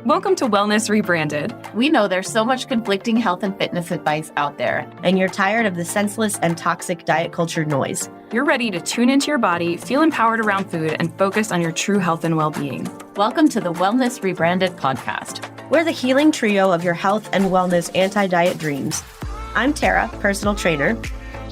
Welcome to Wellness Rebranded. We know there's so much conflicting health and fitness advice out there. And you're tired of the senseless and toxic diet culture noise. You're ready to tune into your body, feel empowered around food, and focus on your true health and well-being. Welcome to the Wellness Rebranded podcast. We're the healing trio of your health and wellness anti-diet dreams. I'm Tara, personal trainer.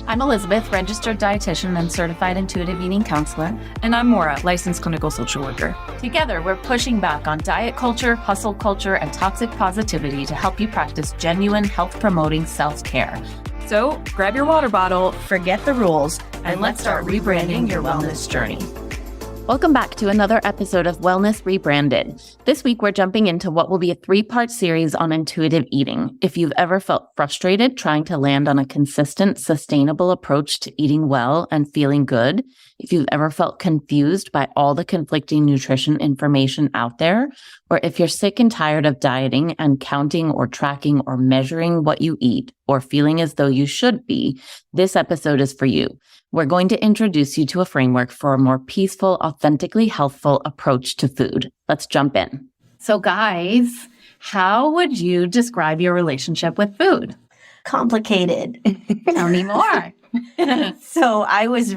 I'm Elizabeth, registered dietitian and certified intuitive eating counselor. And I'm Maura, licensed clinical social worker. Together, we're pushing back on diet culture, hustle culture, and toxic positivity to help you practice genuine health-promoting self-care. So grab your water bottle, forget the rules, and let's start rebranding your wellness journey. Welcome back to another episode of Wellness Rebranded. This week, we're jumping into what will be a 3-part series on intuitive eating. If you've ever felt frustrated trying to land on a consistent, sustainable approach to eating well and feeling good, if you've ever felt confused by all the conflicting nutrition information out there, or if you're sick and tired of dieting and counting or tracking or measuring what you eat, or feeling as though you should be, this episode is for you. We're going to introduce you to a framework for a more peaceful, authentically healthful approach to food. Let's jump in. So guys, how would you describe your relationship with food? Complicated. Tell me more. So I was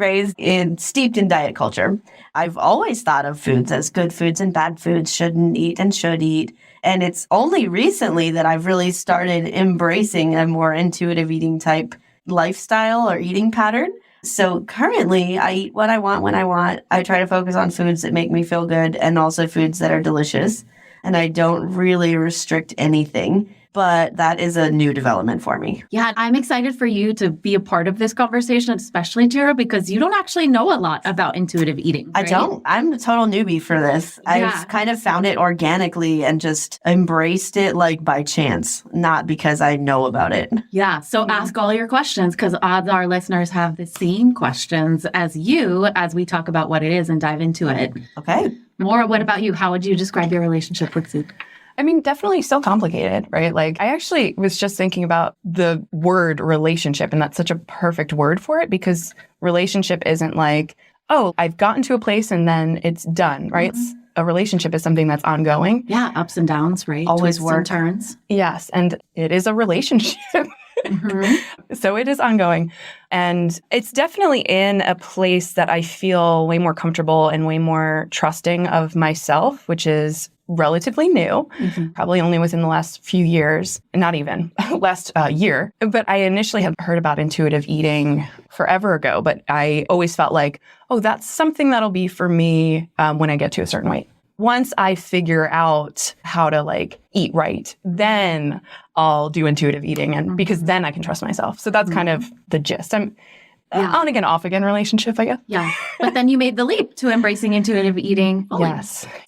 steeped in diet culture. I've always thought of foods as good foods and bad foods, shouldn't eat and should eat. And it's only recently that I've really started embracing a more intuitive eating type lifestyle or eating pattern. So currently I eat what I want when I want. I try to focus on foods that make me feel good and also foods that are delicious. And I don't really restrict anything. But that is a new development for me. Yeah, I'm excited for you to be a part of this conversation, especially Tara, because you don't actually know a lot about intuitive eating. Right? I don't. I'm a total newbie for this. Yeah. I've kind of found it organically and just embraced it like by chance, not because I know about it. Yeah, so ask all your questions because odds our listeners have the same questions as you as we talk about what it is and dive into it. Okay. Maura, what about you? How would you describe your relationship with food? I mean, definitely still complicated, right? Like, I actually was just thinking about the word relationship, and that's such a perfect word for it because relationship isn't like, oh, I've gotten to a place and then it's done, right? Mm-hmm. A relationship is something that's ongoing. Yeah, ups and downs, right? Always Twists work. and turns. Yes, and it is a relationship. Mm-hmm. So it is ongoing. And it's definitely in a place that I feel way more comfortable and way more trusting of myself, which is relatively new, probably only within the last few years, not even last year. But I initially had heard about intuitive eating forever ago, but I always felt like, oh, that's something that'll be for me when I get to a certain weight. Once I figure out how to eat right, then I'll do intuitive eating, and because then I can trust myself. So that's kind of the gist. I'm on again, off again relationship, I guess. Yeah. But then you made the leap to embracing intuitive eating.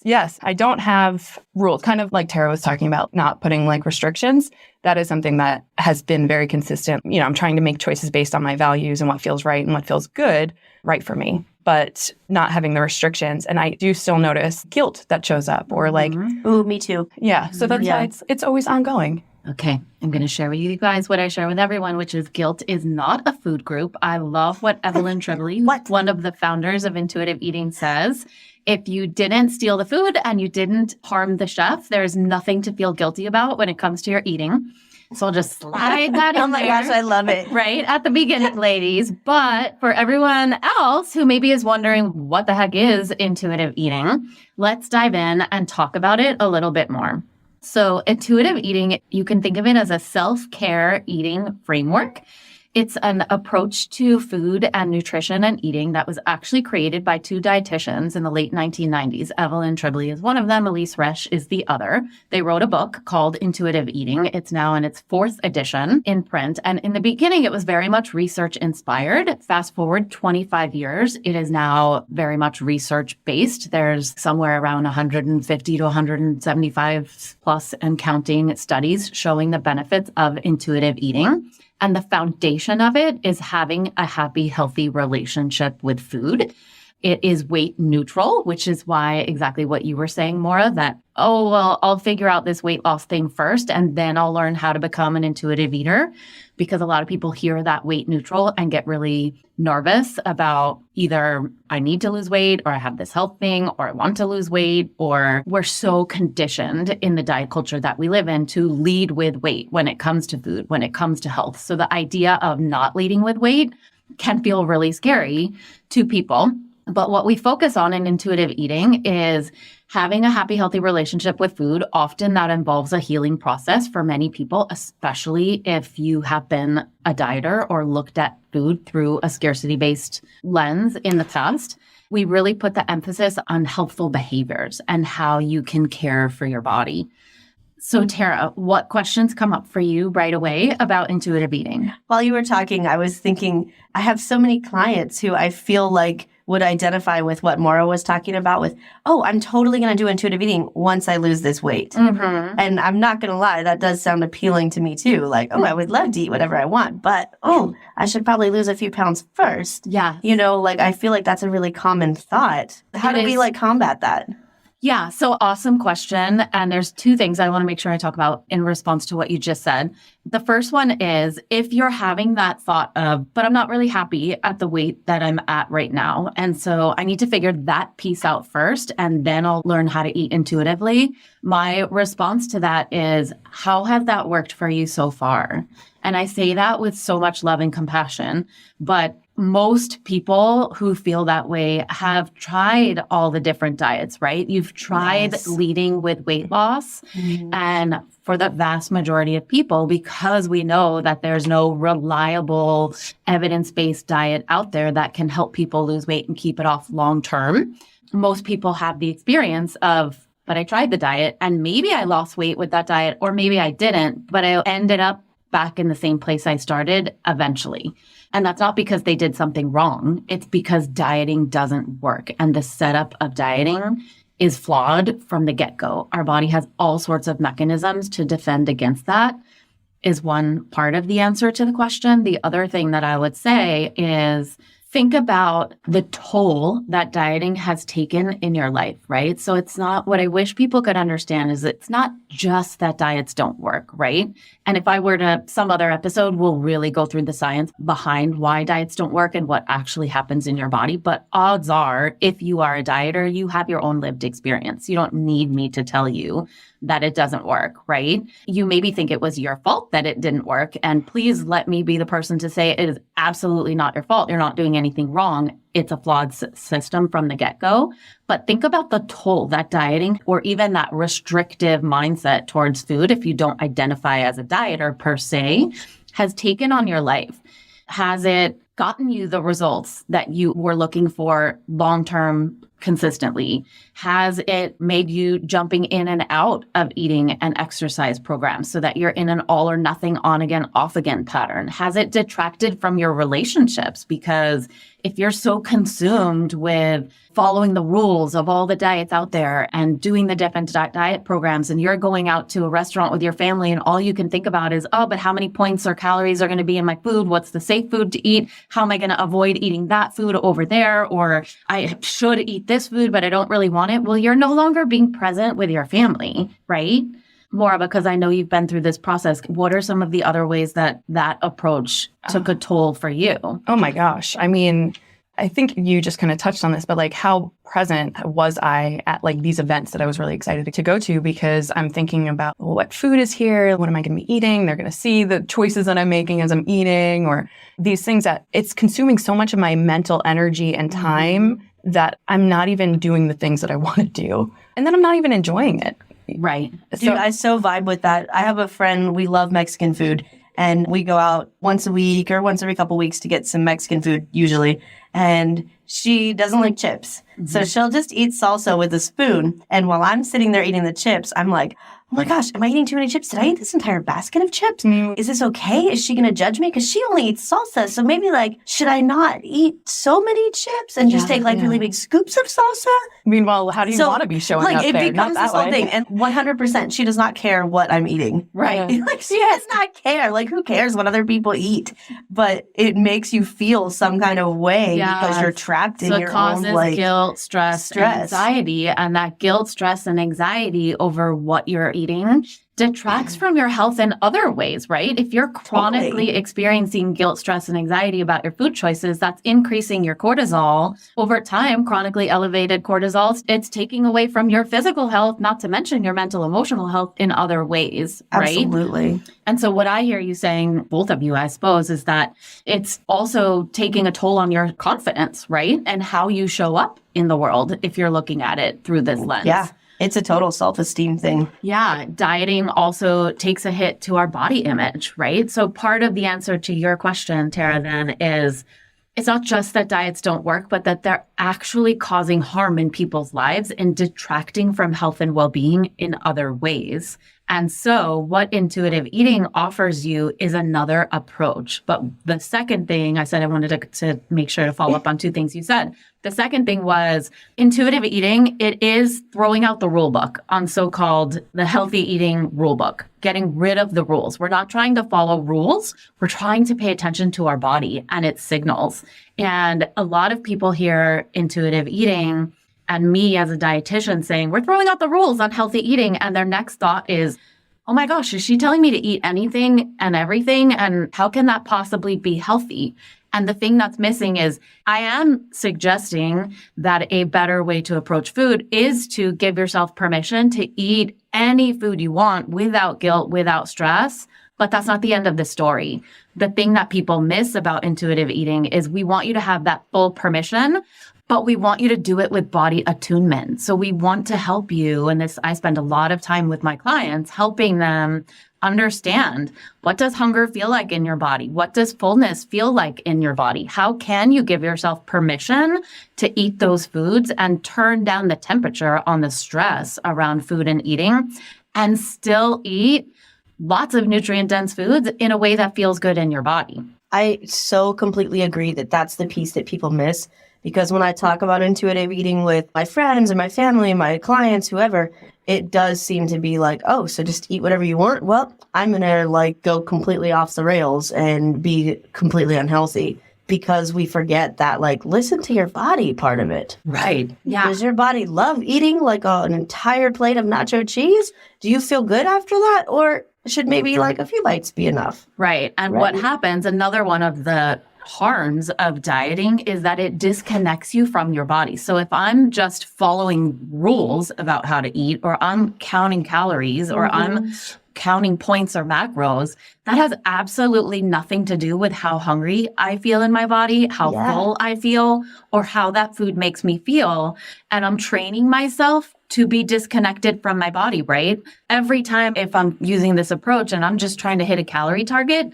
Yes. I don't have rules, kind of like Tara was talking about, not putting restrictions. That is something that has been very consistent. You know, I'm trying to make choices based on my values and what feels right and what feels good, right for me, but not having the restrictions. And I do still notice guilt that shows up or ooh, me too. Yeah. So that's why it's always ongoing. Okay, I'm going to share with you guys what I share with everyone, which is guilt is not a food group. I love what Evelyn Tribole, one of the founders of intuitive eating, says. If you didn't steal the food and you didn't harm the chef, there's nothing to feel guilty about when it comes to your eating. So I'll just slide that in Oh my gosh, I love it. Right at the beginning, ladies. But for everyone else who maybe is wondering what the heck is intuitive eating, let's dive in and talk about it a little bit more. So intuitive eating, you can think of it as a self-care eating framework. It's an approach to food and nutrition and eating that was actually created by 2 dietitians in the late 1990s. Evelyn Tribole is one of them. Elise Resch is the other. They wrote a book called Intuitive Eating. It's now in its 4th edition in print. And in the beginning, it was very much research inspired. Fast forward 25 years, it is now very much research based. There's somewhere around 150 to 175 plus and counting studies showing the benefits of intuitive eating. And the foundation of it is having a happy, healthy relationship with food. it is weight neutral, which is why exactly what you were saying, Maura, that, oh, well, I'll figure out this weight loss thing first, and then I'll learn how to become an intuitive eater. Because a lot of people hear that weight neutral and get really nervous about either I need to lose weight, or I have this health thing, or I want to lose weight, or we're so conditioned in the diet culture that we live in to lead with weight when it comes to food, when it comes to health. So the idea of not leading with weight can feel really scary to people. But what we focus on in intuitive eating is having a happy, healthy relationship with food. Often that involves a healing process for many people, especially if you have been a dieter or looked at food through a scarcity-based lens in the past. We really put the emphasis on healthful behaviors and how you can care for your body. So Tara, what questions come up for you right away about intuitive eating? While you were talking, I was thinking, I have so many clients who I feel like would identify with what Maura was talking about with, oh, I'm totally going to do intuitive eating once I lose this weight. Mm-hmm. And I'm not going to lie, that does sound appealing to me too. Like, oh, I would love to eat whatever I want, but, oh, I should probably lose a few pounds first. Yeah. You know, like, I feel like that's a really common thought. How do we like combat that? Yeah, so awesome question. And there's two things I want to make sure I talk about in response to what you just said. The first one is if you're having that thought of, but I'm not really happy at the weight that I'm at right now. And so I need to figure that piece out first, and then I'll learn how to eat intuitively. My response to that is, how has that worked for you so far? And I say that with so much love and compassion, but most people who feel that way have tried all the different diets, right? You've tried leading with weight loss. Mm-hmm. And for the vast majority of people, because we know that there's no reliable evidence-based diet out there that can help people lose weight and keep it off long term, most people have the experience of, but I tried the diet and maybe I lost weight with that diet, or maybe I didn't, but I ended up back in the same place I started eventually. And that's not because they did something wrong. It's because dieting doesn't work. And the setup of dieting is flawed from the get-go. Our body has all sorts of mechanisms to defend against that, is one part of the answer to the question. The other thing that I would say is think about the toll that dieting has taken in your life, right? So it's not, what I wish people could understand is it's not just that diets don't work, right? And if I were to, some other episode, we'll really go through the science behind why diets don't work and what actually happens in your body. But odds are, if you are a dieter, you have your own lived experience. You don't need me to tell you that it doesn't work, right? You maybe think it was your fault that it didn't work. And please let me be the person to say it is absolutely not your fault. You're not doing anything wrong. It's a flawed system from the get-go. But think about the toll that dieting, or even that restrictive mindset towards food, if you don't identify as a dieter per se, has taken on your life. Has it gotten you the results that you were looking for long-term consistently? Has it made you jumping in and out of eating and exercise programs so that you're in an all or nothing, on again, off again pattern? Has it detracted from your relationships? Because if you're so consumed with following the rules of all the diets out there and doing the different diet programs, and you're going out to a restaurant with your family and all you can think about is, oh, but how many points or calories are going to be in my food? What's the safe food to eat? How am I going to avoid eating that food over there? Or I should eat this food, but I don't really want it. Well, you're no longer being present with your family, right? Maura, because I know you've been through this process, what are some of the other ways that that approach took a toll for you? Oh my gosh. I mean, I think you just kind of touched on this, but like, how present was I at like these events that I was really excited to go to? Because I'm thinking about, well, what food is here? What am I going to be eating? They're going to see the choices that I'm making as I'm eating, or these things that it's consuming so much of my mental energy and time that I'm not even doing the things that I want to do. And then I'm not even enjoying it. Right. Dude, I so vibe with that. I have a friend, we love Mexican food, and we go out once a week or once every couple weeks to get some Mexican food usually. And she doesn't like chips. Mm-hmm. So she'll just eat salsa with a spoon. And while I'm sitting there eating the chips, I'm like, oh my gosh, am I eating too many chips? Did I eat this entire basket of chips? Mm. Is this okay? Is she going to judge me? Because she only eats salsa. So maybe like, should I not eat so many chips and just take like really big scoops of salsa? Meanwhile, how do you want to be showing like, up it there? becomes Not that this whole way. thing. And 100%, she does not care what I'm eating. Right. Yeah. Like, she does not care. Like, who cares what other people eat? But it makes you feel some kind of way because you're trapped in So it your causes own, like, guilt, stress, and anxiety. And that guilt, stress, and anxiety over what you're eating detracts from your health in other ways, right? If you're chronically experiencing guilt, stress, and anxiety about your food choices, that's increasing your cortisol. Over time, chronically elevated cortisol, it's taking away from your physical health, not to mention your mental, emotional health in other ways, right? Absolutely. And so what I hear you saying, both of you, I suppose, is that it's also taking a toll on your confidence, right? And how you show up in the world if you're looking at it through this lens. Yeah. It's a total self-esteem thing. Yeah. Dieting also takes a hit to our body image, right? So part of the answer to your question, Tara, then is it's not just that diets don't work, but that they're actually causing harm in people's lives and detracting from health and well-being in other ways. And so what intuitive eating offers you is another approach. But the second thing I said, I wanted to make sure to follow up on two things you said. The second thing was intuitive eating. It is throwing out the rule book on so-called the healthy eating rule book, getting rid of the rules. We're not trying to follow rules. We're trying to pay attention to our body and its signals. And a lot of people hear intuitive eating and me as a dietitian saying, we're throwing out the rules on healthy eating. And their next thought is, oh my gosh, is she telling me to eat anything and everything? And how can that possibly be healthy? And the thing that's missing is I am suggesting that a better way to approach food is to give yourself permission to eat any food you want without guilt, without stress. But that's not the end of the story. The thing that people miss about intuitive eating is we want you to have that full permission, but we want you to do it with body attunement. So we want to help you. And this, I spend a lot of time with my clients helping them understand, what does hunger feel like in your body? What does fullness feel like in your body? How can you give yourself permission to eat those foods and turn down the temperature on the stress around food and eating and still eat lots of nutrient-dense foods in a way that feels good in your body? I so completely agree that that's the piece that people miss. Because when I talk about intuitive eating with my friends and my family, my clients, whoever, it does seem to be like, oh, so just eat whatever you want. Well, I'm going to like go completely off the rails and be completely unhealthy, because we forget that, like, listen to your body part of it. Right. Yeah. Does your body love eating like an entire plate of nacho cheese? Do you feel good after that? Or should maybe like a few bites be enough? Right. And what happens, another one of the harms of dieting is that it disconnects you from your body. So if I'm just following rules about how to eat, or I'm counting calories, or I'm counting points or macros, that has absolutely nothing to do with how hungry I feel in my body, how full I feel, or how that food makes me feel. And I'm training myself to be disconnected from my body, right? Every time if I'm using this approach and I'm just trying to hit a calorie target,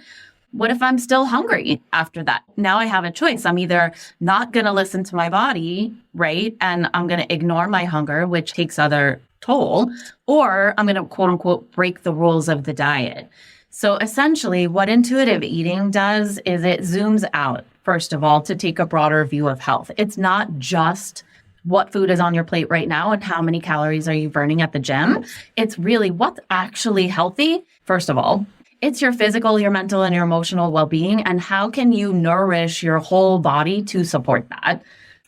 what if I'm still hungry after that? Now I have a choice. I'm either not going to listen to my body, right? And I'm going to ignore my hunger, which takes other toll, or I'm going to quote unquote break the rules of the diet. So essentially what intuitive eating does is it zooms out, first of all, to take a broader view of health. It's not just what food is on your plate right now and how many calories are you burning at the gym. It's really what's actually healthy, first of all. It's your physical, your mental, and your emotional well-being, and how can you nourish your whole body to support that?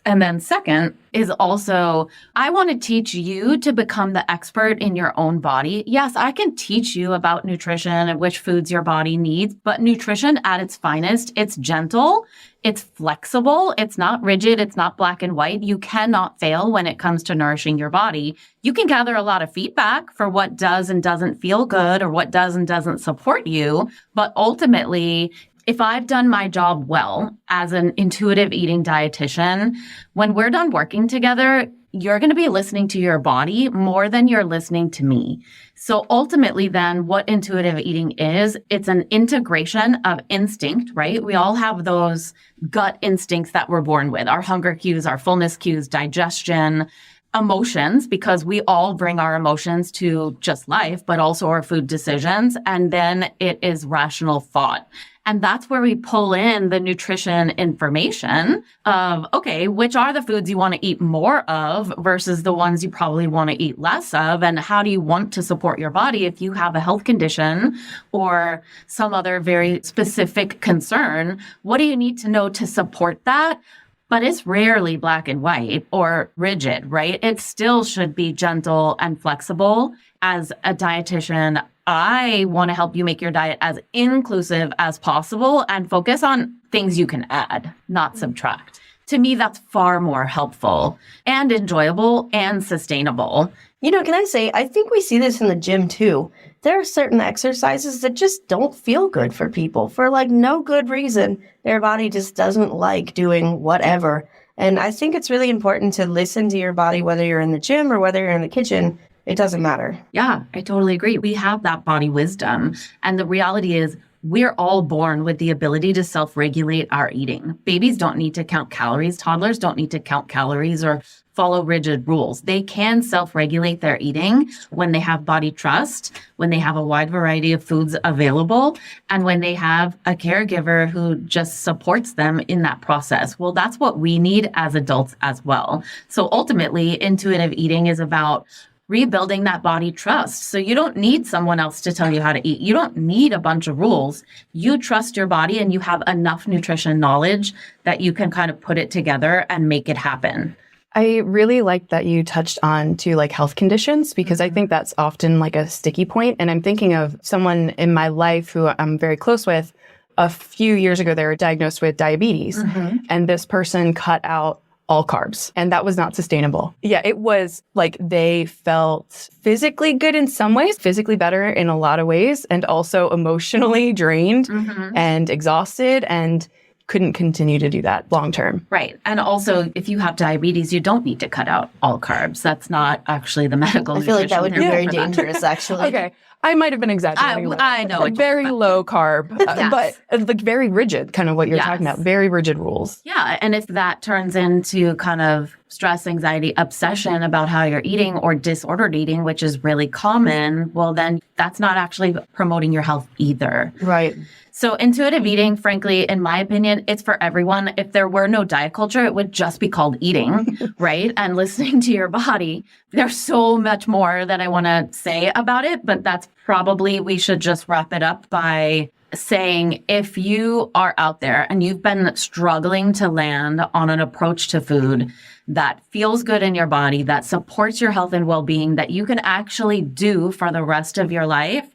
And then second is also, I want to teach you to become the expert in your own body. Yes, I can teach you about nutrition and which foods your body needs, but nutrition at its finest, it's gentle, it's flexible, it's not rigid, it's not black and white. You cannot fail when it comes to nourishing your body. You can gather a lot of feedback for what does and doesn't feel good, or what does and doesn't support you, but ultimately, if I've done my job well as an intuitive eating dietitian, when we're done working together, you're going to be listening to your body more than you're listening to me. So ultimately then what intuitive eating is, it's an integration of instinct, right? We all have those gut instincts that we're born with, our hunger cues, our fullness cues, digestion. emotions, because we all bring our emotions to just life, but also our food decisions. And then it is rational thought. And that's where we pull in the nutrition information of, okay, which are the foods you want to eat more of versus the ones you probably want to eat less of? And how do you want to support your body if you have a health condition or some other very specific concern? What do you need to know to support that? But it's rarely black and white or rigid, right? It still should be gentle and flexible. As a dietitian, I want to help you make your diet as inclusive as possible and focus on things you can add, not subtract. To me, that's far more helpful and enjoyable and sustainable. You know, can I say, I think we see this in the gym too. There are certain exercises that just don't feel good for people for like no good reason. Their body just doesn't like doing whatever. And I think it's really important to listen to your body, whether you're in the gym or whether you're in the kitchen. It doesn't matter. Yeah, I totally agree. We have that body wisdom. And the reality is we're all born with the ability to self-regulate our eating. Babies don't need to count calories. Toddlers don't need to count calories or follow rigid rules. They can self-regulate their eating when they have body trust, when they have a wide variety of foods available, and when they have a caregiver who just supports them in that process. Well, that's what we need as adults as well. So ultimately, intuitive eating is about rebuilding that body trust. So you don't need someone else to tell you how to eat. You don't need a bunch of rules. You trust your body and you have enough nutrition knowledge that you can kind of put it together and make it happen. I really like that you touched on to like health conditions, because I think that's often like a sticky point. And I'm thinking of someone in my life who I'm very close with. A few years ago, they were diagnosed with diabetes, and this person cut out all carbs, and that was not sustainable. Yeah, it was like they felt physically good in some ways, physically better in a lot of ways, and also emotionally drained and exhausted, and couldn't continue to do that long term. Right. And also, if you have diabetes, you don't need to cut out all carbs. That's not actually the medical I feel like that would be nutrition very for that. dangerous, actually. Okay. I might have been exaggerating. I know. Like very low carb, Yes. but like very rigid, kind of what you're talking about. Very rigid rules. Yeah. And if that turns into kind of stress, anxiety, obsession about how you're eating or disordered eating, which is really common, well, then that's not actually promoting your health either. Right. So intuitive eating, frankly, in my opinion, it's for everyone. If there were no diet culture, it would just be called eating, right? And listening to your body. There's so much more that I want to say about it, but that's probably, we should just wrap it up by saying, if you are out there and you've been struggling to land on an approach to food that feels good in your body, that supports your health and well-being, that you can actually do for the rest of your life,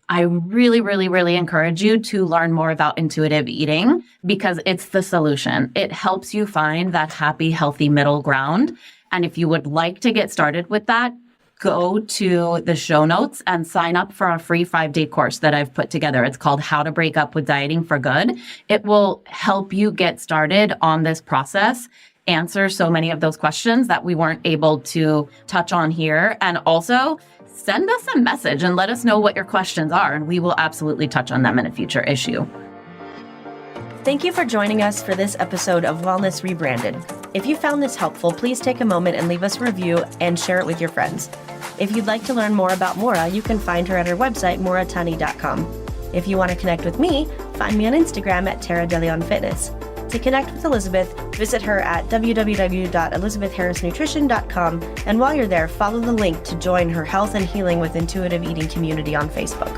I really, really, really encourage you to learn more about intuitive eating, because it's the solution. It helps you find that happy, healthy middle ground. And if you would like to get started with that, go to the show notes and sign up for a free 5-day course that I've put together. It's called How to Break Up with Dieting for Good. It will help you get started on this process, answer so many of those questions that we weren't able to touch on here, and also send us a message and let us know what your questions are, and we will absolutely touch on them in a future issue. Thank you for joining us for this episode of Wellness Rebranded. If you found this helpful, please take a moment and leave us a review and share it with your friends. If you'd like to learn more about Maura, you can find her at her website, mauratani.com. If you want to connect with me, find me on Instagram at Tara DeLeon Fitness. To connect with Elizabeth, visit her at www.elizabethharrisnutrition.com, and while you're there, follow the link to join her Health and Healing with Intuitive Eating community on Facebook.